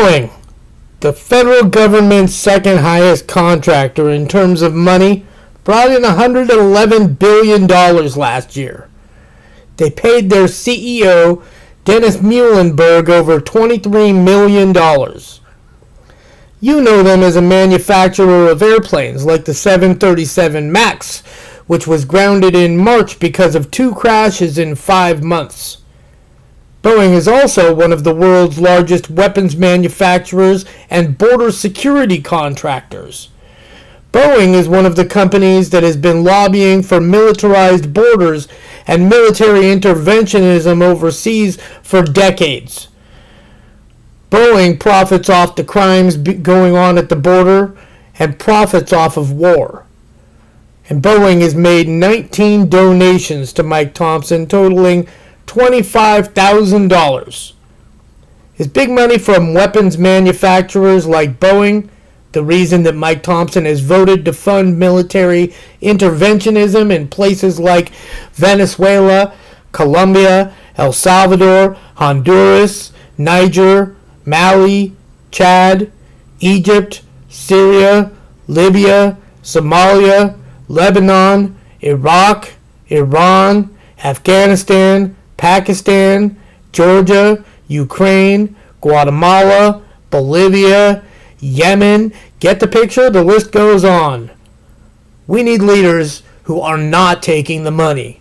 Boeing, the federal government's second highest contractor in terms of money, brought in $111 billion last year. They paid their CEO, Dennis Muillenburg, over $23 million. You know them as a manufacturer of airplanes like the 737 MAX, which was grounded in March because of 2 crashes in 5 months. Boeing is also one of the world's largest weapons manufacturers and border security contractors. Boeing is one of the companies that has been lobbying for militarized borders and military interventionism overseas for decades. Boeing profits off the crimes going on at the border and profits off of war. And Boeing has made 19 donations to Mike Thompson, totaling $25,000. Is big money from weapons manufacturers like Boeing the reason that Mike Thompson has voted to fund military interventionism in places like Venezuela, Colombia, El Salvador, Honduras, Niger, Mali, Chad, Egypt, Syria, Libya, Somalia, Lebanon, Iraq, Iran, Afghanistan, Pakistan, Georgia, Ukraine, Guatemala, Bolivia, Yemen? Get the picture? The list goes on. We need leaders who are not taking the money.